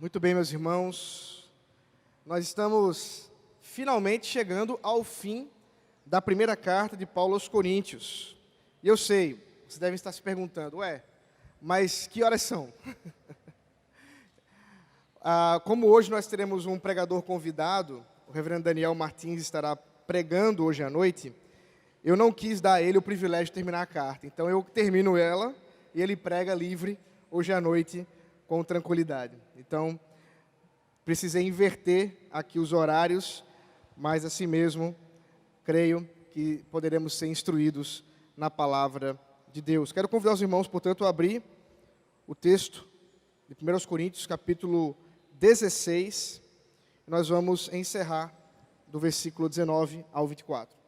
Muito bem, meus irmãos, nós estamos finalmente chegando ao fim da primeira carta de Paulo aos Coríntios. E eu sei, vocês devem estar se perguntando, mas que horas são? Como hoje nós teremos um pregador convidado, o reverendo Daniel Martins estará pregando hoje à noite, eu não quis dar a ele o privilégio de terminar a carta. Então eu termino ela e ele prega livre hoje à noite com tranquilidade. Então, precisei inverter aqui os horários, mas assim mesmo, creio que poderemos ser instruídos na palavra de Deus. Quero convidar os irmãos, portanto, a abrir o texto de 1 Coríntios, capítulo 16. Nós vamos encerrar do versículo 19 ao 24.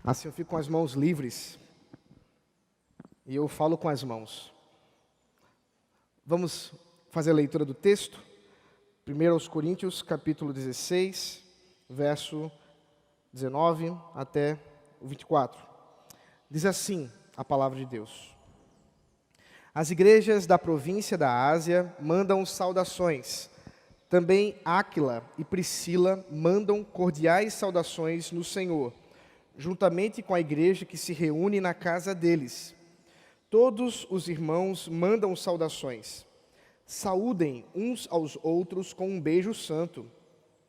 Assim eu fico com as mãos livres e eu falo com as mãos. Vamos fazer a leitura do texto. 1 Coríntios, capítulo 16, verso 19 até o 24. Diz assim a palavra de Deus. As igrejas da província da Ásia mandam saudações. Também Áquila e Priscila mandam cordiais saudações no Senhor, juntamente com a igreja que se reúne na casa deles. Todos os irmãos mandam saudações. Saúdem uns aos outros com um beijo santo.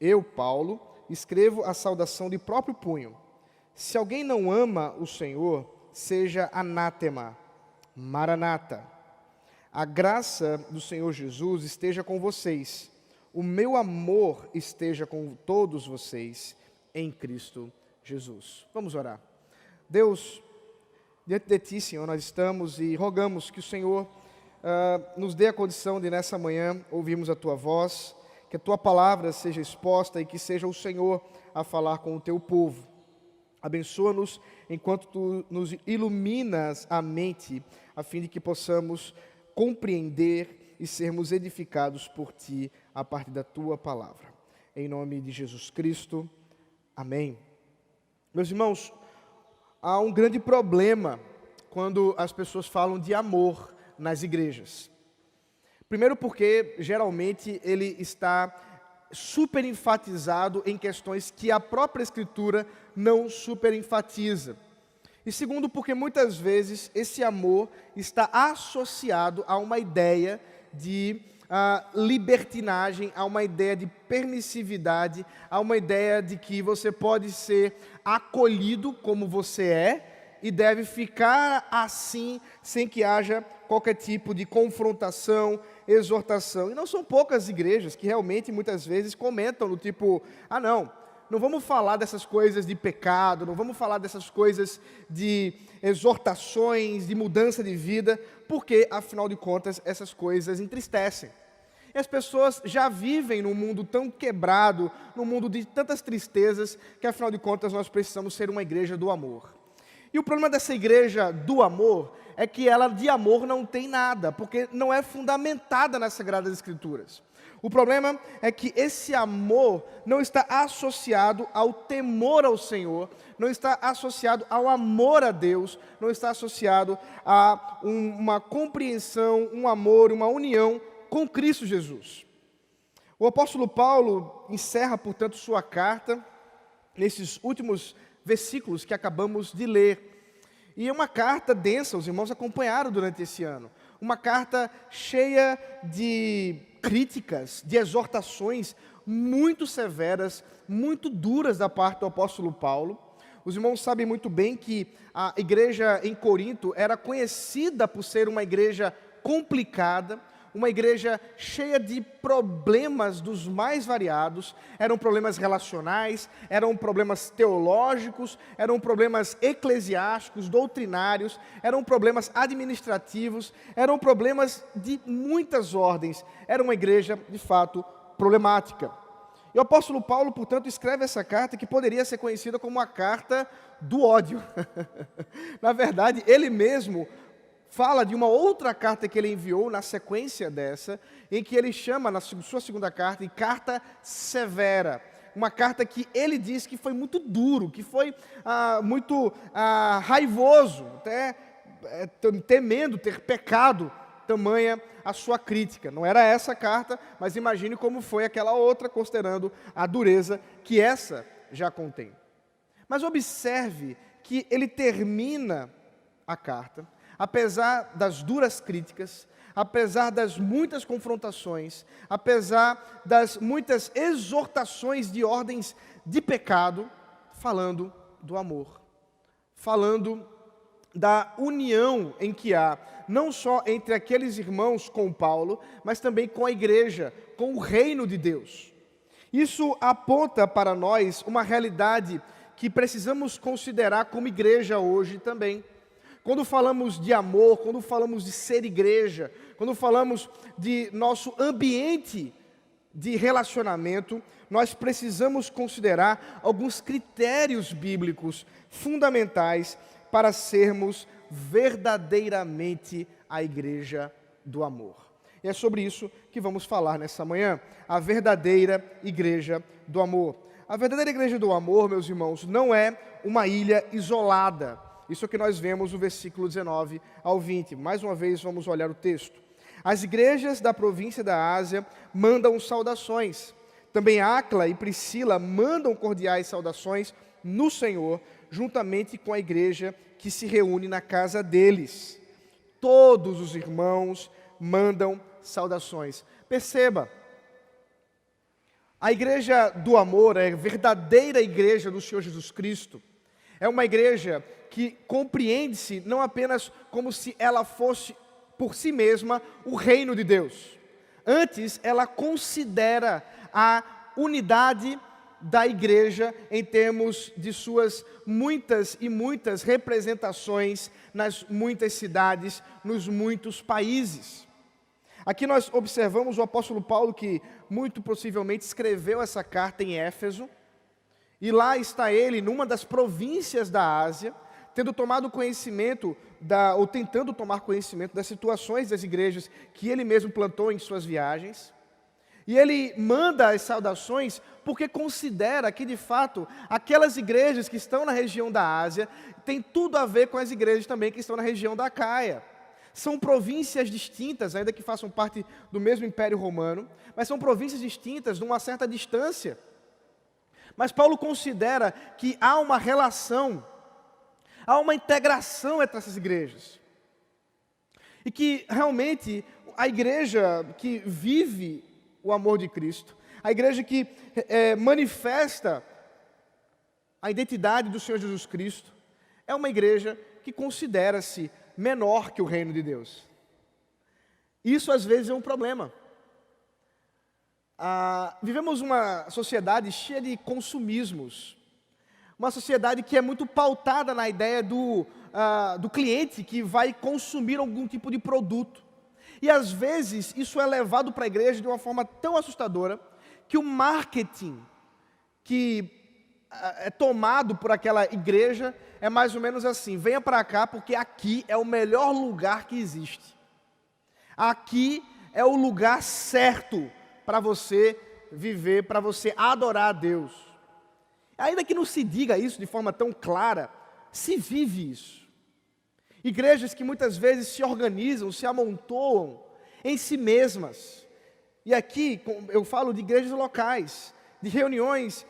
Eu, Paulo, escrevo a saudação de próprio punho. Se alguém não ama o Senhor, seja anátema. Maranata. A graça do Senhor Jesus esteja com vocês. O meu amor esteja com todos vocês em Cristo Jesus. Vamos orar. Deus, diante de Ti, Senhor, nós estamos e rogamos que o Senhor nos dê a condição de nessa manhã ouvirmos a Tua voz, que a Tua palavra seja exposta e que seja o Senhor a falar com o Teu povo. Abençoa-nos enquanto Tu nos iluminas a mente, a fim de que possamos compreender e sermos edificados por Ti a partir da Tua palavra. Em nome de Jesus Cristo, amém. Meus irmãos, há um grande problema quando as pessoas falam de amor nas igrejas. Primeiro porque, geralmente, ele está super enfatizado em questões que a própria Escritura não super enfatiza. E segundo porque, muitas vezes, esse amor está associado a uma ideia de libertinagem, a uma ideia de permissividade, a uma ideia de que você pode ser acolhido como você é e deve ficar assim sem que haja qualquer tipo de confrontação, exortação. E não são poucas igrejas que realmente muitas vezes comentam do tipo, não vamos falar dessas coisas de pecado, não vamos falar dessas coisas de exortações, de mudança de vida, porque, afinal de contas, essas coisas entristecem. E as pessoas já vivem num mundo tão quebrado, num mundo de tantas tristezas, que, afinal de contas, nós precisamos ser uma igreja do amor. E o problema dessa igreja do amor é que ela de amor não tem nada, porque não é fundamentada nas Sagradas Escrituras. O problema é que esse amor não está associado ao temor ao Senhor, não está associado ao amor a Deus, não está associado a uma compreensão, um amor, uma união com Cristo Jesus. O apóstolo Paulo encerra, portanto, sua carta nesses últimos versículos que acabamos de ler. E é uma carta densa, os irmãos acompanharam durante esse ano. Uma carta cheia de críticas, de exortações muito severas, muito duras da parte do apóstolo Paulo. Os irmãos sabem muito bem que a igreja em Corinto era conhecida por ser uma igreja complicada, uma igreja cheia de problemas dos mais variados. Eram problemas relacionais, eram problemas teológicos, eram problemas eclesiásticos, doutrinários, eram problemas administrativos, eram problemas de muitas ordens. Era uma igreja, de fato, problemática. E o apóstolo Paulo, portanto, escreve essa carta que poderia ser conhecida como a carta do ódio. Na verdade, ele mesmo fala de uma outra carta que ele enviou na sequência dessa, em que ele chama, na sua segunda carta, de carta severa. Uma carta que ele diz que foi muito duro, que foi muito raivoso, até temendo ter pecado, tamanha a sua crítica. Não era essa carta, mas imagine como foi aquela outra, considerando a dureza que essa já contém. Mas observe que ele termina a carta, apesar das duras críticas, apesar das muitas confrontações, apesar das muitas exortações de ordens de pecado, falando do amor, falando da união em que há, não só entre aqueles irmãos com Paulo, mas também com a igreja, com o reino de Deus. Isso aponta para nós uma realidade que precisamos considerar como igreja hoje também. Quando falamos de amor, quando falamos de ser igreja, quando falamos de nosso ambiente de relacionamento, nós precisamos considerar alguns critérios bíblicos fundamentais para sermos verdadeiramente a igreja do amor. E é sobre isso que vamos falar nessa manhã, a verdadeira igreja do amor. A verdadeira igreja do amor, meus irmãos, não é uma ilha isolada. Isso é o que nós vemos no versículo 19 ao 20. Mais uma vez, vamos olhar o texto. As igrejas da província da Ásia mandam saudações. Também Áquila e Priscila mandam cordiais saudações no Senhor, juntamente com a igreja que se reúne na casa deles. Todos os irmãos mandam saudações. Perceba, a igreja do amor é a verdadeira igreja do Senhor Jesus Cristo. É uma igreja que compreende-se não apenas como se ela fosse por si mesma o reino de Deus. Antes, ela considera a unidade da igreja em termos de suas muitas e muitas representações nas muitas cidades, nos muitos países. Aqui nós observamos o apóstolo Paulo, que muito possivelmente escreveu essa carta em Éfeso, e lá está ele, numa das províncias da Ásia, tendo tomado conhecimento, ou tentando tomar conhecimento das situações das igrejas que ele mesmo plantou em suas viagens. E ele manda as saudações porque considera que, de fato, aquelas igrejas que estão na região da Ásia têm tudo a ver com as igrejas também que estão na região da Acaia. São províncias distintas, ainda que façam parte do mesmo Império Romano, mas são províncias distintas, numa certa distância. Mas Paulo considera que há uma relação, há uma integração entre essas igrejas. E que realmente a igreja que vive o amor de Cristo, a igreja que manifesta a identidade do Senhor Jesus Cristo, é uma igreja que considera-se menor que o reino de Deus. Isso às vezes é um problema. Vivemos uma sociedade cheia de consumismos, uma sociedade que é muito pautada na ideia do cliente que vai consumir algum tipo de produto. E às vezes isso é levado para a igreja de uma forma tão assustadora que o marketing que é tomado por aquela igreja é mais ou menos assim: venha para cá porque aqui é o melhor lugar que existe. Aqui é o lugar certo para você viver, para você adorar a Deus. Ainda que não se diga isso de forma tão clara, se vive isso. Igrejas que muitas vezes se organizam, se amontoam em si mesmas. E aqui eu falo de igrejas locais, de reuniões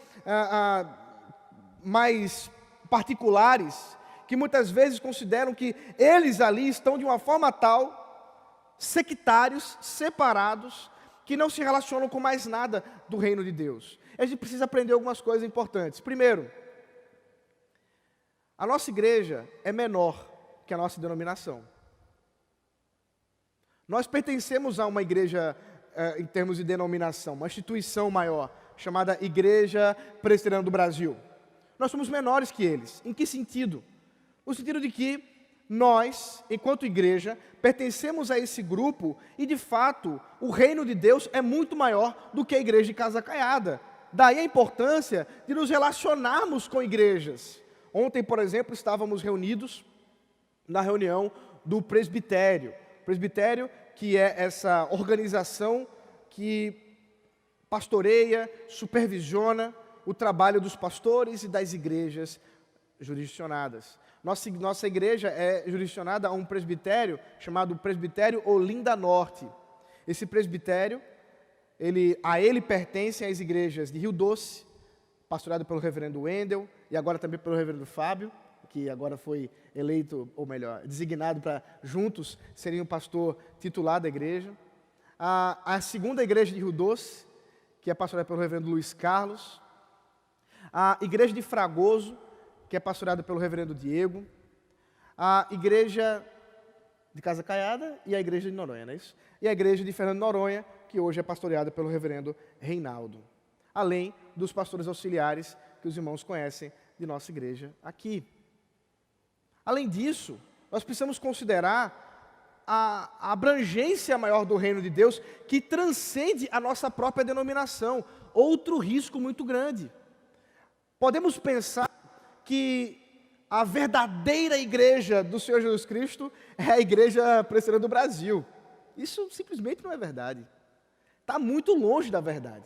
mais particulares, que muitas vezes consideram que eles ali estão de uma forma tal, sectários, separados, que não se relacionam com mais nada do reino de Deus. A gente precisa aprender algumas coisas importantes. Primeiro, a nossa igreja é menor que a nossa denominação. Nós pertencemos a uma igreja, em termos de denominação, uma instituição maior, chamada Igreja Presbiteriana do Brasil. Nós somos menores que eles. Em que sentido? No sentido de que nós, enquanto igreja, pertencemos a esse grupo e, de fato, o reino de Deus é muito maior do que a igreja de Casa Caiada. Daí a importância de nos relacionarmos com igrejas. Ontem, por exemplo, estávamos reunidos na reunião do presbitério. Presbitério, que é essa organização que pastoreia, supervisiona o trabalho dos pastores e das igrejas jurisdicionadas. Nossa igreja é jurisdicionada a um presbitério chamado Presbitério Olinda Norte. Esse presbitério, a ele pertencem as igrejas de Rio Doce, pastoreado pelo reverendo Wendel, e agora também pelo reverendo Fábio, que agora foi eleito, ou melhor, designado para juntos serem o pastor titular da igreja. A segunda igreja de Rio Doce, que é pastoreada pelo reverendo Luiz Carlos. A igreja de Fragoso, que é pastoreada pelo reverendo Diego. A igreja de Casa Caiada e a igreja de Noronha, não é isso? E a igreja de Fernando Noronha, que hoje é pastoreada pelo reverendo Reinaldo. Além dos pastores auxiliares que os irmãos conhecem de nossa igreja aqui. Além disso, nós precisamos considerar a abrangência maior do reino de Deus, que transcende a nossa própria denominação. Outro risco muito grande. Podemos pensar que a verdadeira igreja do Senhor Jesus Cristo é a Igreja Presbiteriana do Brasil. Isso simplesmente não é verdade. Está muito longe da verdade.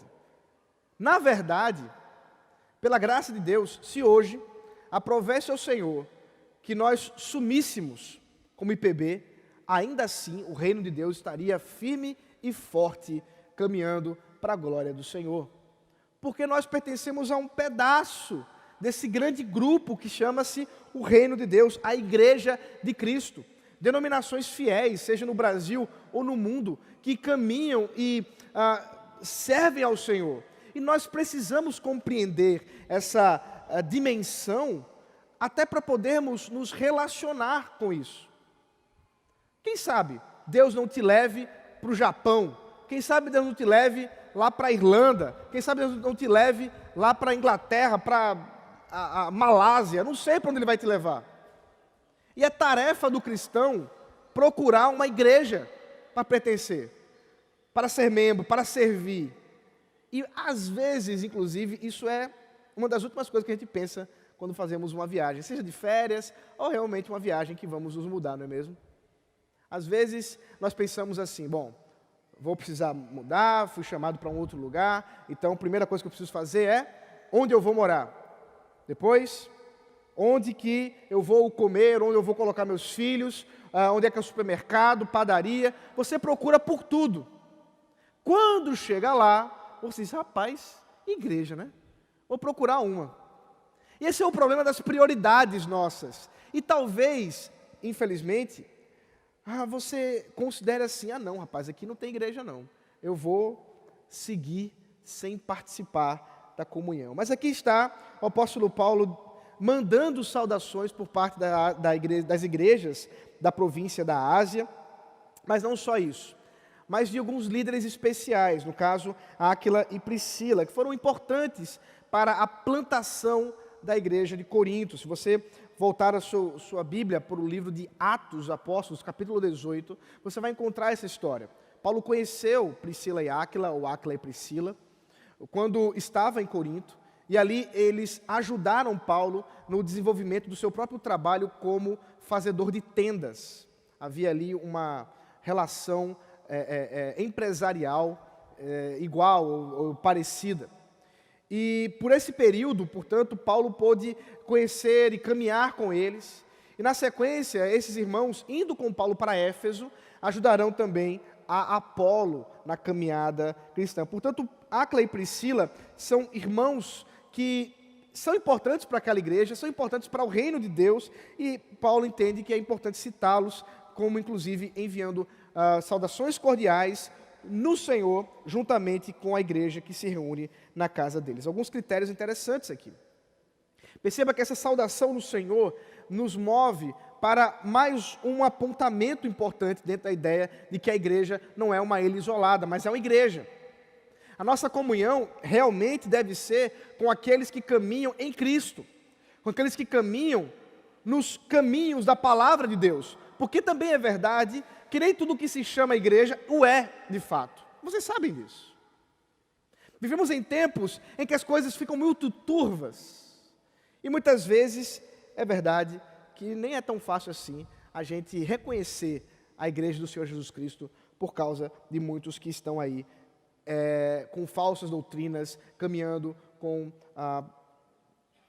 Na verdade, pela graça de Deus, se hoje aprovesse ao Senhor que nós sumíssemos como IPB, ainda assim o reino de Deus estaria firme e forte, caminhando para a glória do Senhor. Porque nós pertencemos a um pedaço desse grande grupo que chama-se o reino de Deus, a igreja de Cristo. Denominações fiéis, seja no Brasil ou no mundo, que caminham e servem ao Senhor. E nós precisamos compreender essa dimensão até para podermos nos relacionar com isso. Quem sabe Deus não te leve para o Japão, quem sabe Deus não te leve lá para a Irlanda, quem sabe Deus não te leve lá para a Inglaterra, para a Malásia, não sei para onde Ele vai te levar. E é tarefa do cristão procurar uma igreja para pertencer, para ser membro, para servir. E às vezes, inclusive, isso é uma das últimas coisas que a gente pensa quando fazemos uma viagem, seja de férias ou realmente uma viagem que vamos nos mudar, não é mesmo? Às vezes nós pensamos assim, bom, vou precisar mudar, fui chamado para um outro lugar, então a primeira coisa que eu preciso fazer é onde eu vou morar. Depois, onde que eu vou comer, onde eu vou colocar meus filhos, onde é que é o supermercado, padaria. Você procura por tudo. Quando chega lá, você diz, rapaz, igreja, né? Vou procurar uma. E esse é o problema das prioridades nossas. E talvez, infelizmente, você considere assim, não, rapaz, aqui não tem igreja não. Eu vou seguir sem participar da comunhão. Mas aqui está o apóstolo Paulo mandando saudações por parte das igrejas da província da Ásia. Mas não só isso, mas de alguns líderes especiais, no caso, Áquila e Priscila, que foram importantes para a plantação da igreja de Corinto. Se você voltar a sua Bíblia para o livro de Atos dos Apóstolos, capítulo 18, você vai encontrar essa história. Paulo conheceu Priscila e Áquila, ou Áquila e Priscila, quando estava em Corinto, e ali eles ajudaram Paulo no desenvolvimento do seu próprio trabalho como fazedor de tendas. Havia ali uma relação empresarial igual ou parecida. E por esse período, portanto, Paulo pôde conhecer e caminhar com eles. E na sequência, esses irmãos, indo com Paulo para Éfeso, ajudarão também a Apolo na caminhada cristã. Portanto, Áquila e Priscila são irmãos que são importantes para aquela igreja, são importantes para o reino de Deus, e Paulo entende que é importante citá-los, como inclusive enviando saudações cordiais no Senhor, juntamente com a igreja que se reúne na casa deles. Alguns critérios interessantes aqui. Perceba que essa saudação no Senhor nos move para mais um apontamento importante dentro da ideia de que a igreja não é uma ilha isolada, mas é uma igreja. A nossa comunhão realmente deve ser com aqueles que caminham em Cristo, com aqueles que caminham nos caminhos da palavra de Deus, porque também é verdade que nem tudo que se chama igreja o é de fato. Vocês sabem disso. Vivemos em tempos em que as coisas ficam muito turvas, e muitas vezes é verdade que nem é tão fácil assim a gente reconhecer a igreja do Senhor Jesus Cristo por causa de muitos que estão aí com falsas doutrinas, caminhando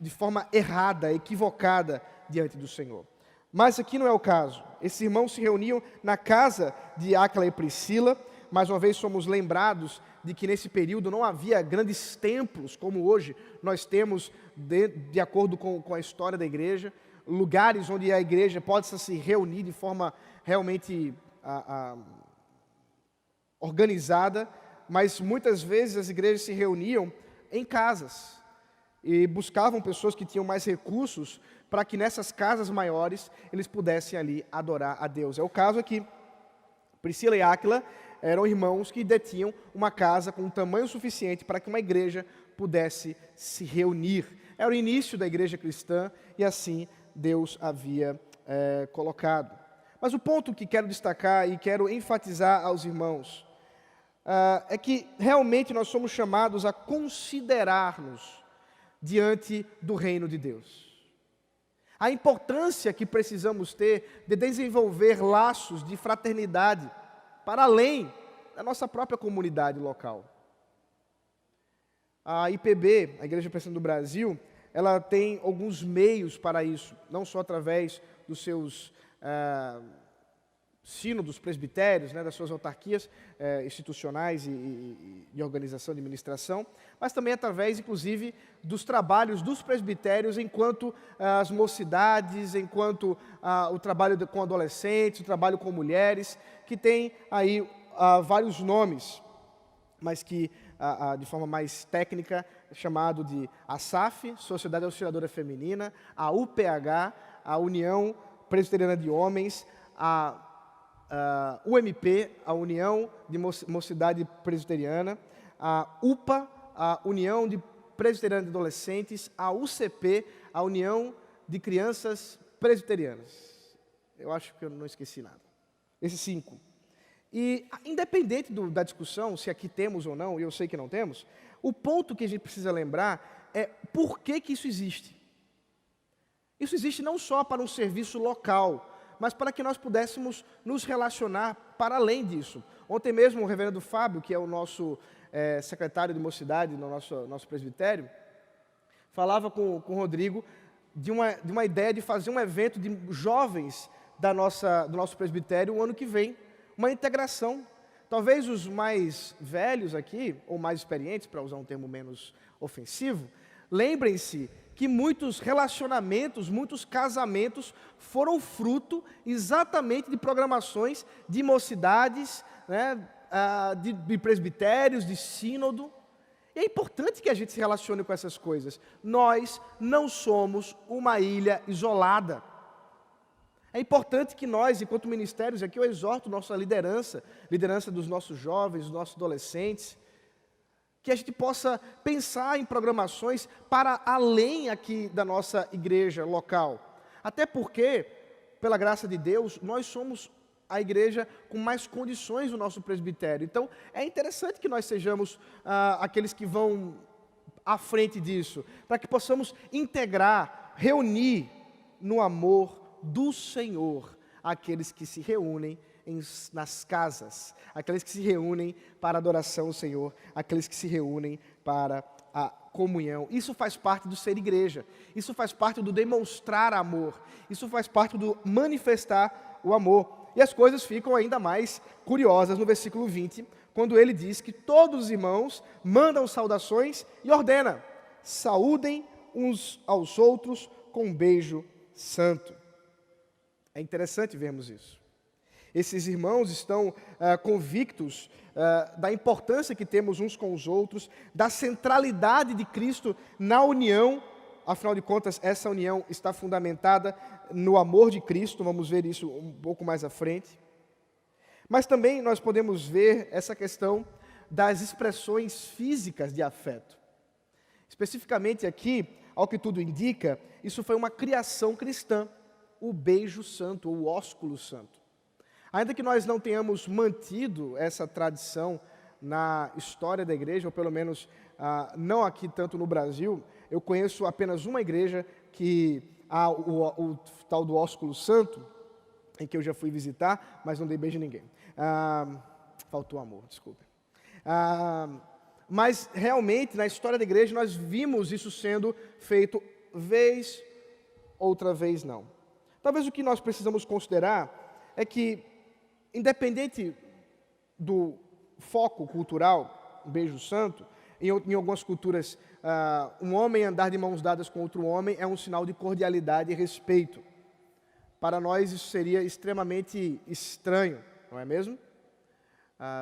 de forma errada, equivocada diante do Senhor. Mas aqui não é o caso. Esses irmãos se reuniam na casa de Áquila e Priscila. Mais uma vez somos lembrados de que nesse período não havia grandes templos como hoje nós temos de acordo com a história da igreja, lugares onde a igreja possa se reunir de forma realmente organizada, mas muitas vezes as igrejas se reuniam em casas e buscavam pessoas que tinham mais recursos para que nessas casas maiores eles pudessem ali adorar a Deus. É o caso aqui. Priscila e Áquila eram irmãos que detinham uma casa com um tamanho suficiente para que uma igreja pudesse se reunir. Era o início da igreja cristã e assim Deus havia colocado. Mas o ponto que quero destacar e quero enfatizar aos irmãos é que realmente nós somos chamados a considerar-nos diante do reino de Deus. A importância que precisamos ter de desenvolver laços de fraternidade para além da nossa própria comunidade local. A IPB, a Igreja Presbiteriana do Brasil, ela tem alguns meios para isso, não só através dos seus sínodos presbitérios, das suas autarquias institucionais e de organização, de administração, mas também através, inclusive, dos trabalhos dos presbitérios enquanto as mocidades, enquanto o trabalho com adolescentes, o trabalho com mulheres, que tem aí vários nomes, mas que, de forma mais técnica, é chamado de ASAF, Sociedade Auxiliadora Feminina, a UPH, a União Presbiteriana de Homens, a UMP, a União de Mocidade Presbiteriana, a UPA, a União de Presbiteriana de Adolescentes, a UCP, a União de Crianças Presbiterianas. Eu acho que eu não esqueci nada. Esses 5. E, independente da discussão, se aqui temos ou não, e eu sei que não temos, o ponto que a gente precisa lembrar é por que isso existe. Isso existe não só para um serviço local, mas para que nós pudéssemos nos relacionar para além disso. Ontem mesmo o reverendo Fábio, que é o nosso secretário de mocidade no nosso presbitério, falava com o Rodrigo de uma ideia de fazer um evento de jovens do nosso presbitério o ano que vem, uma integração. Talvez os mais velhos aqui, ou mais experientes, para usar um termo menos ofensivo, lembrem-se que muitos relacionamentos, muitos casamentos foram fruto exatamente de programações de mocidades, de presbitérios, de sínodo. E é importante que a gente se relacione com essas coisas. Nós não somos uma ilha isolada. É importante que nós, enquanto ministérios, aqui eu exorto nossa liderança dos nossos jovens, dos nossos adolescentes, que a gente possa pensar em programações para além aqui da nossa igreja local. Até porque, pela graça de Deus, nós somos a igreja com mais condições do nosso presbitério. Então, é interessante que nós sejamos aqueles que vão à frente disso, para que possamos integrar, reunir no amor do Senhor aqueles que se reúnem nas casas, aqueles que se reúnem para a adoração ao Senhor, aqueles que se reúnem para a comunhão. Isso faz parte do ser igreja, isso faz parte do demonstrar amor, isso faz parte do manifestar o amor. E as coisas ficam ainda mais curiosas no versículo 20, quando ele diz que todos os irmãos mandam saudações e ordena: saúdem uns aos outros com um beijo santo. É interessante vermos isso. Esses irmãos estão convictos da importância que temos uns com os outros, da centralidade de Cristo na união afinal de contas, essa união está fundamentada no amor de Cristo, vamos ver isso um pouco mais à frente. Mas também nós podemos ver essa questão das expressões físicas de afeto. Especificamente aqui, ao que tudo indica, isso foi uma criação cristã, o beijo santo, ou o ósculo santo. Ainda que nós não tenhamos mantido essa tradição na história da igreja, ou pelo menos não aqui tanto no Brasil, eu conheço apenas uma igreja que há o tal do ósculo santo, em que eu já fui visitar, mas não dei beijo a ninguém. Faltou amor, desculpe. Mas realmente, na história da igreja, nós vimos isso sendo feito vez, outra vez não. Talvez o que nós precisamos considerar é que, independente do foco cultural, beijo santo, em algumas culturas, um homem andar de mãos dadas com outro homem é um sinal de cordialidade e respeito. Para nós isso seria extremamente estranho, não é mesmo?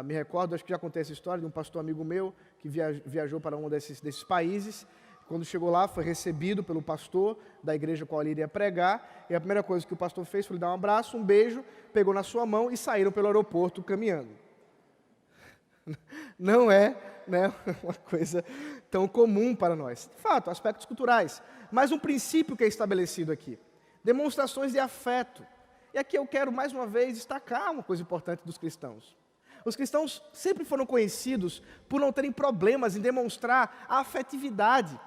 Me recordo, acho que já contei essa história de um pastor amigo meu que viajou para um desses países. Quando chegou lá, foi recebido pelo pastor da igreja com a qual ele iria pregar, e a primeira coisa que o pastor fez foi lhe dar um abraço, um beijo, pegou na sua mão e saíram pelo aeroporto caminhando. Não é, né, uma coisa tão comum para nós. De fato, aspectos culturais, mas um princípio que é estabelecido aqui. Demonstrações de afeto. E aqui eu quero mais uma vez destacar uma coisa importante dos cristãos. Os cristãos sempre foram conhecidos por não terem problemas em demonstrar a afetividade,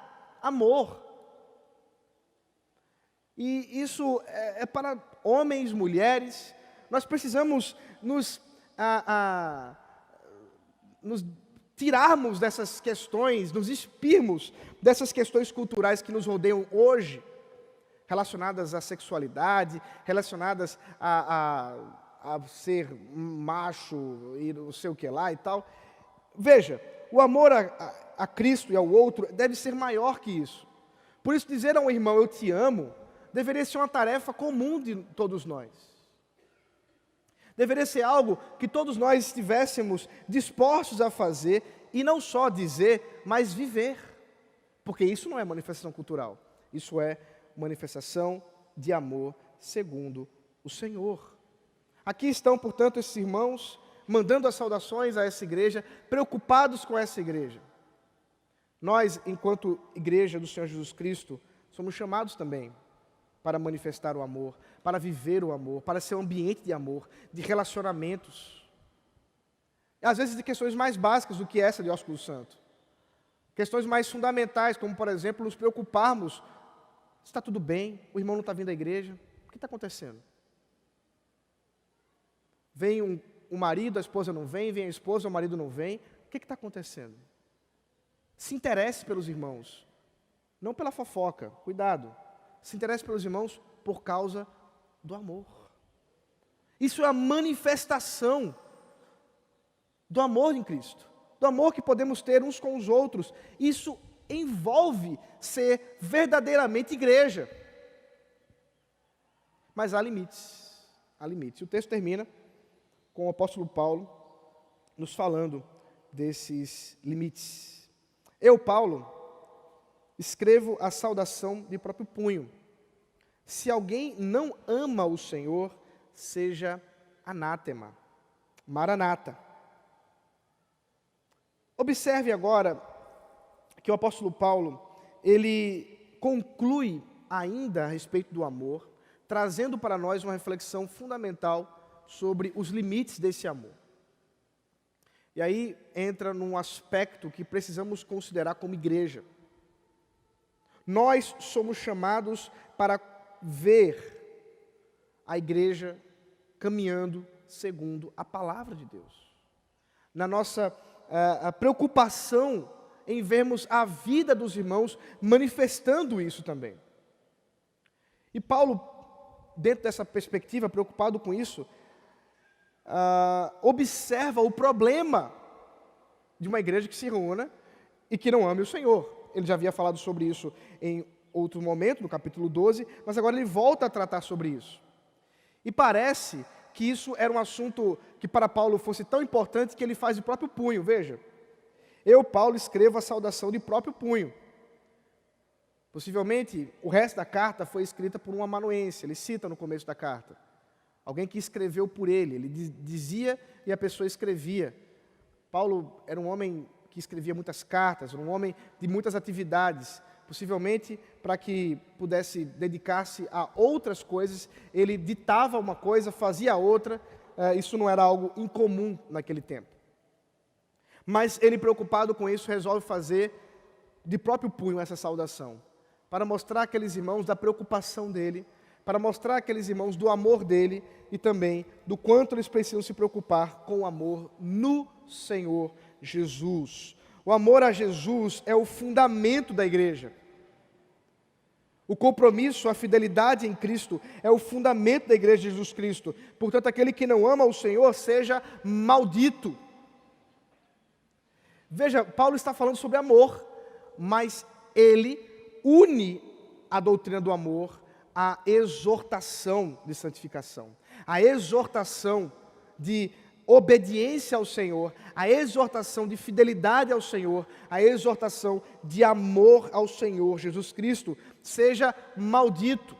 amor. E isso é para homens, mulheres. Nós precisamos nos tirarmos dessas questões, nos expirmos dessas questões culturais que nos rodeiam hoje, relacionadas à sexualidade, relacionadas a ser macho e não sei o que lá e tal. Veja, o amor a Cristo e ao outro deve ser maior que isso. Por isso, dizer a um irmão, eu te amo, deveria ser uma tarefa comum de todos nós. Deveria ser algo que todos nós estivéssemos dispostos a fazer, e não só dizer, mas viver. Porque isso não é manifestação cultural, isso é manifestação de amor segundo o Senhor. Aqui estão, portanto, esses irmãos, mandando as saudações a essa igreja, preocupados com essa igreja. Nós, enquanto igreja do Senhor Jesus Cristo, somos chamados também para manifestar o amor, para viver o amor, para ser um ambiente de amor, de relacionamentos. Às vezes de questões mais básicas do que essa de ósculo santo. Questões mais fundamentais, como, por exemplo, nos preocuparmos. Está tudo bem? O irmão não está vindo à igreja? O que está acontecendo? Vem o marido, a esposa não vem, vem a esposa, o marido não vem. O que está acontecendo? Se interesse pelos irmãos, não pela fofoca, cuidado. Se interesse pelos irmãos por causa do amor. Isso é a manifestação do amor em Cristo, do amor que podemos ter uns com os outros. Isso envolve ser verdadeiramente igreja. Mas há limites, há limites. O texto termina com o apóstolo Paulo nos falando desses limites. Eu, Paulo, escrevo a saudação de próprio punho. Se alguém não ama o Senhor, seja anátema, maranata. Observe agora que o apóstolo Paulo, ele conclui ainda a respeito do amor, trazendo para nós uma reflexão fundamental sobre os limites desse amor. E aí entra num aspecto que precisamos considerar como igreja. Nós somos chamados para ver a igreja caminhando segundo a palavra de Deus. Na nossa a preocupação em vermos a vida dos irmãos manifestando isso também. E Paulo, dentro dessa perspectiva, preocupado com isso, observa o problema de uma igreja que se reúna e que não ame o Senhor. Ele já havia falado sobre isso em outro momento, no capítulo 12, mas agora ele volta a tratar sobre isso. E parece que isso era um assunto que para Paulo fosse tão importante que ele faz de próprio punho. Veja, eu, Paulo, escrevo a saudação de próprio punho. Possivelmente, o resto da carta foi escrita por um amanuense, ele cita no começo da carta. Alguém que escreveu por ele dizia e a pessoa escrevia. Paulo era um homem que escrevia muitas cartas, um homem de muitas atividades. Possivelmente, para que pudesse dedicar-se a outras coisas, ele ditava uma coisa, fazia outra. Isso não era algo incomum naquele tempo. Mas ele, preocupado com isso, resolve fazer de próprio punho essa saudação, para mostrar àqueles irmãos da preocupação dele, para mostrar àqueles irmãos do amor dele e também do quanto eles precisam se preocupar com o amor no Senhor Jesus. O amor a Jesus é o fundamento da igreja. O compromisso, a fidelidade em Cristo é o fundamento da igreja de Jesus Cristo. Portanto, aquele que não ama o Senhor seja maldito. Veja, Paulo está falando sobre amor, mas ele une a doutrina do amor à exortação de santificação, à exortação de obediência ao Senhor, a exortação de fidelidade ao Senhor, a exortação de amor ao Senhor Jesus Cristo, seja maldito.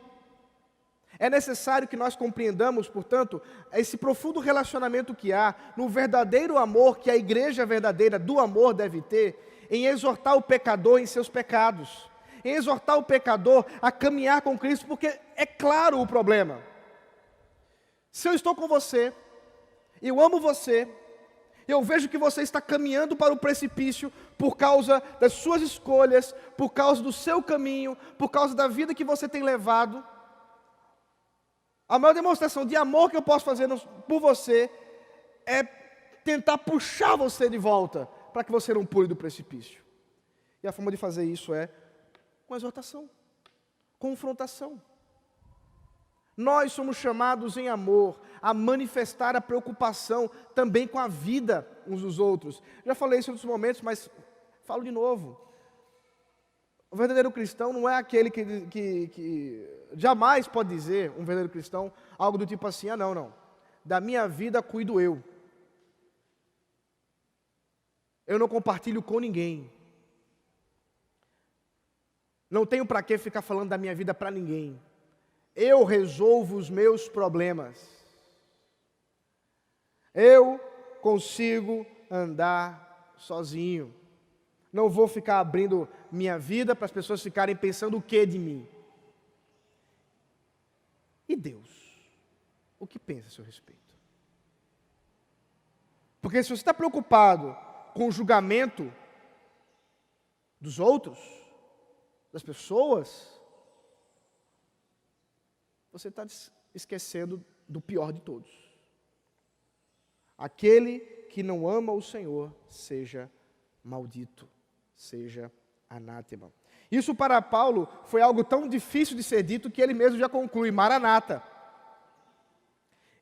É necessário que nós compreendamos, portanto, esse profundo relacionamento que há no verdadeiro amor que a igreja verdadeira do amor deve ter, em exortar o pecador em seus pecados, em exortar o pecador a caminhar com Cristo, porque é claro o problema. Se eu estou com você, eu amo você, eu vejo que você está caminhando para o precipício por causa das suas escolhas, por causa do seu caminho, por causa da vida que você tem levado. A maior demonstração de amor que eu posso fazer por você é tentar puxar você de volta, para que você não pule do precipício. E a forma de fazer isso é com exortação, confrontação. Nós somos chamados em amor a manifestar a preocupação também com a vida uns dos outros. Já falei isso em outros momentos, mas falo de novo. O verdadeiro cristão não é aquele que jamais pode dizer, um verdadeiro cristão, algo do tipo assim, não, da minha vida cuido eu. Eu não compartilho com ninguém. Não tenho para que ficar falando da minha vida para ninguém. Eu resolvo os meus problemas. Eu consigo andar sozinho. Não vou ficar abrindo minha vida para as pessoas ficarem pensando o que de mim. E Deus? O que pensa a seu respeito? Porque se você está preocupado com o julgamento dos outros, das pessoas, você está esquecendo do pior de todos. Aquele que não ama o Senhor, seja maldito, seja anátema. Isso para Paulo foi algo tão difícil de ser dito que ele mesmo já conclui, Maranata.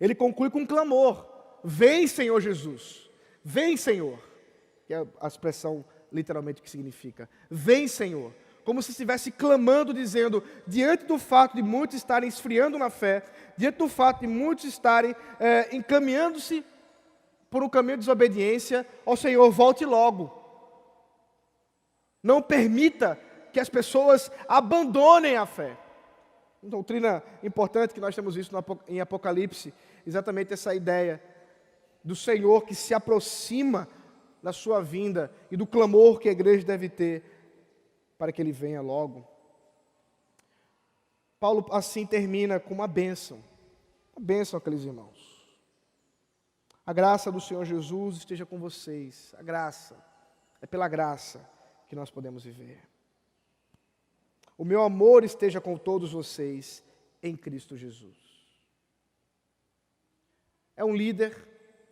Ele conclui com um clamor, vem Senhor Jesus, vem Senhor, que é a expressão literalmente que significa, vem Senhor. Como se estivesse clamando, dizendo, diante do fato de muitos estarem esfriando na fé, diante do fato de muitos estarem encaminhando-se por um caminho de desobediência, ó Senhor, volte logo. Não permita que as pessoas abandonem a fé. Uma doutrina importante que nós temos visto em Apocalipse, exatamente essa ideia do Senhor que se aproxima da sua vinda e do clamor que a igreja deve ter para que ele venha logo. Paulo assim termina com uma bênção àqueles irmãos. A graça do Senhor Jesus esteja com vocês. A graça, é pela graça que nós podemos viver. O meu amor esteja com todos vocês em Cristo Jesus. É um líder,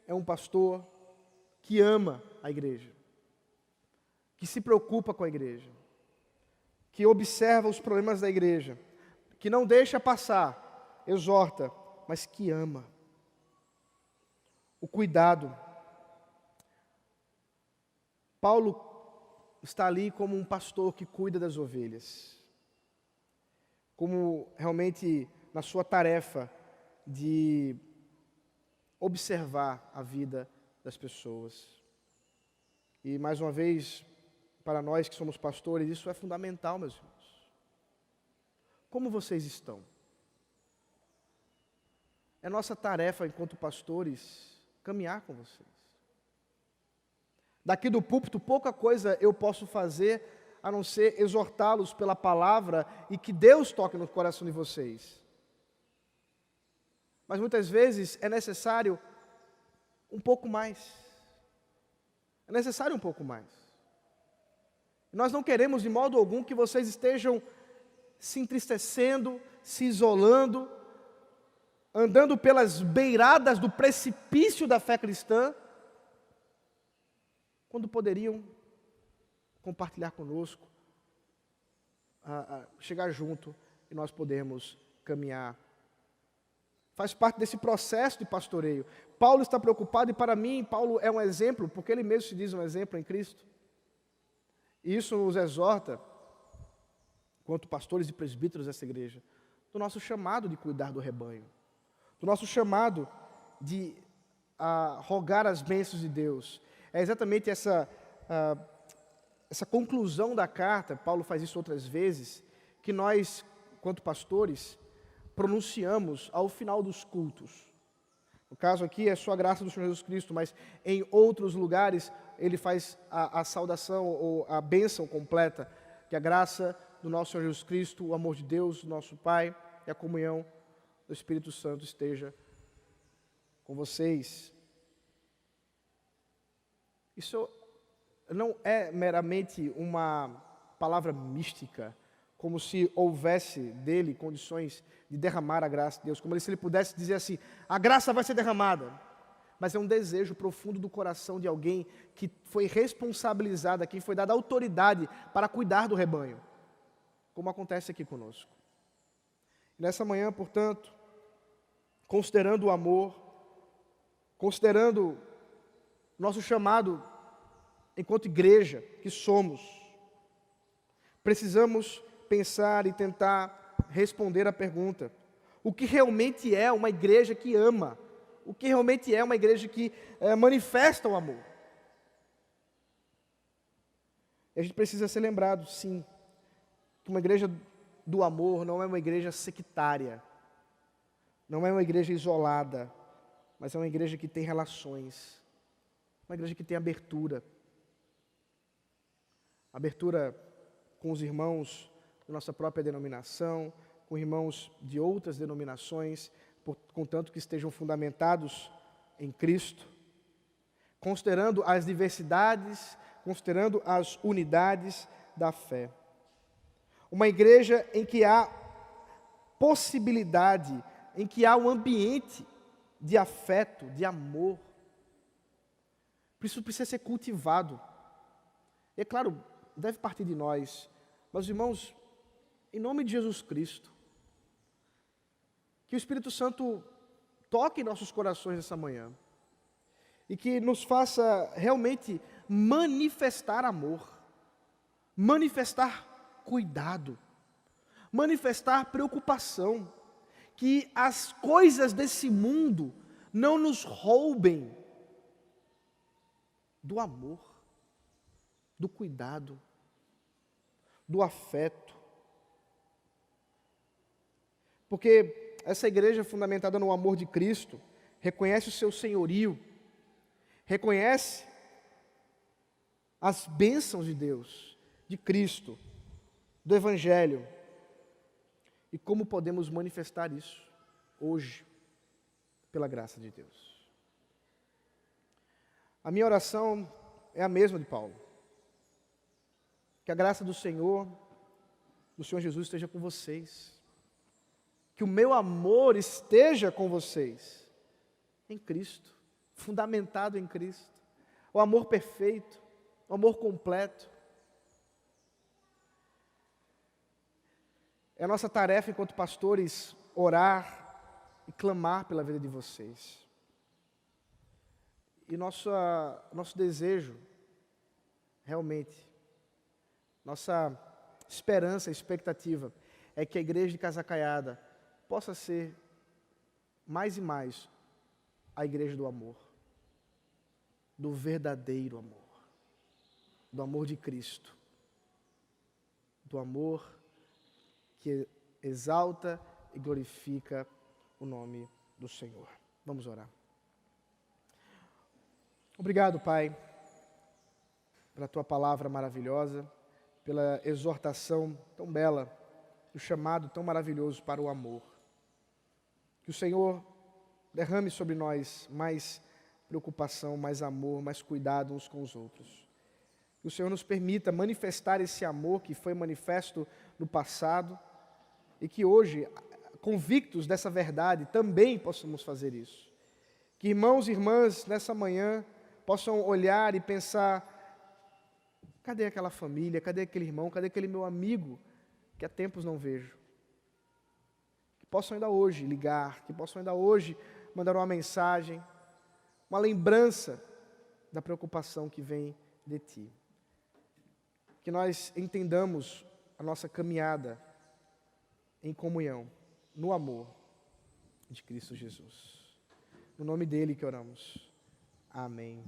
é um pastor que ama a igreja, que se preocupa com a igreja, que observa os problemas da igreja, que não deixa passar, exorta, mas que ama. O cuidado. Paulo está ali como um pastor que cuida das ovelhas, como realmente na sua tarefa de observar a vida das pessoas. E mais uma vez, para nós que somos pastores, isso é fundamental, meus irmãos. como vocês estão? É nossa tarefa, enquanto pastores, caminhar com vocês. Daqui do púlpito, pouca coisa eu posso fazer, a não ser exortá-los pela palavra e que Deus toque no coração de vocês. Mas muitas vezes é necessário um pouco mais. É necessário um pouco mais. Nós não queremos de modo algum que vocês estejam se entristecendo, se isolando, andando pelas beiradas do precipício da fé cristã, quando poderiam compartilhar conosco, chegar junto e nós podemos caminhar. Faz parte desse processo de pastoreio. Paulo está preocupado e para mim, Paulo é um exemplo, porque ele mesmo se diz um exemplo em Cristo. E isso nos exorta, quanto pastores e presbíteros dessa igreja, do nosso chamado de cuidar do rebanho, do nosso chamado de rogar as bênçãos de Deus. É exatamente essa conclusão da carta, Paulo faz isso outras vezes, que nós, quanto pastores, pronunciamos ao final dos cultos. No caso aqui é só a graça do Senhor Jesus Cristo, mas em outros lugares ele faz a saudação ou a bênção completa, que a graça do nosso Senhor Jesus Cristo, o amor de Deus, nosso Pai, e a comunhão do Espírito Santo esteja com vocês. Isso não é meramente uma palavra mística, como se houvesse dele condições de derramar a graça de Deus, como se ele pudesse dizer assim, a graça vai ser derramada. Mas é um desejo profundo do coração de alguém que foi responsabilizado, a quem foi dada autoridade para cuidar do rebanho, como acontece aqui conosco. Nessa manhã, portanto, considerando o amor, considerando nosso chamado enquanto igreja que somos, precisamos pensar e tentar responder a pergunta: o que realmente é uma igreja que ama? O que realmente é uma igreja que manifesta o amor? E a gente precisa ser lembrado, sim, que uma igreja do amor não é uma igreja sectária, não é uma igreja isolada, mas é uma igreja que tem relações, uma igreja que tem abertura. Abertura com os irmãos da nossa própria denominação, com irmãos de outras denominações, contanto que estejam fundamentados em Cristo, considerando as diversidades, considerando as unidades da fé. Uma igreja em que há possibilidade, em que há um ambiente de afeto, de amor. Isso precisa ser cultivado. E é claro, deve partir de nós, mas irmãos, em nome de Jesus Cristo, que o Espírito Santo toque em nossos corações essa manhã e que nos faça realmente manifestar amor, manifestar cuidado, manifestar preocupação, que as coisas desse mundo não nos roubem do amor, do cuidado, do afeto. Porque essa igreja fundamentada no amor de Cristo reconhece o seu senhorio, reconhece as bênçãos de Deus, de Cristo, do Evangelho. E como podemos manifestar isso hoje, pela graça de Deus? A minha oração é a mesma de Paulo. Que a graça do Senhor Jesus esteja com vocês. Que o meu amor esteja com vocês, em Cristo, fundamentado em Cristo. O amor perfeito, o amor completo. É a nossa tarefa enquanto pastores orar e clamar pela vida de vocês. E nosso desejo, realmente, nossa esperança, expectativa, é que a igreja de Casa Caiada possa ser mais e mais a igreja do amor, do verdadeiro amor, do amor de Cristo, do amor que exalta e glorifica o nome do Senhor. Vamos orar. Obrigado, Pai, pela Tua palavra maravilhosa, pela exortação tão bela, o chamado tão maravilhoso para o amor. Que o Senhor derrame sobre nós mais preocupação, mais amor, mais cuidado uns com os outros. Que o Senhor nos permita manifestar esse amor que foi manifesto no passado e que hoje, convictos dessa verdade, também possamos fazer isso. Que irmãos e irmãs nessa manhã possam olhar e pensar: cadê aquela família, cadê aquele irmão, cadê aquele meu amigo que há tempos não vejo? Que possam ainda hoje ligar, que possam ainda hoje mandar uma mensagem, uma lembrança da preocupação que vem de Ti. Que nós entendamos a nossa caminhada em comunhão, no amor de Cristo Jesus. No nome dele que oramos. Amém.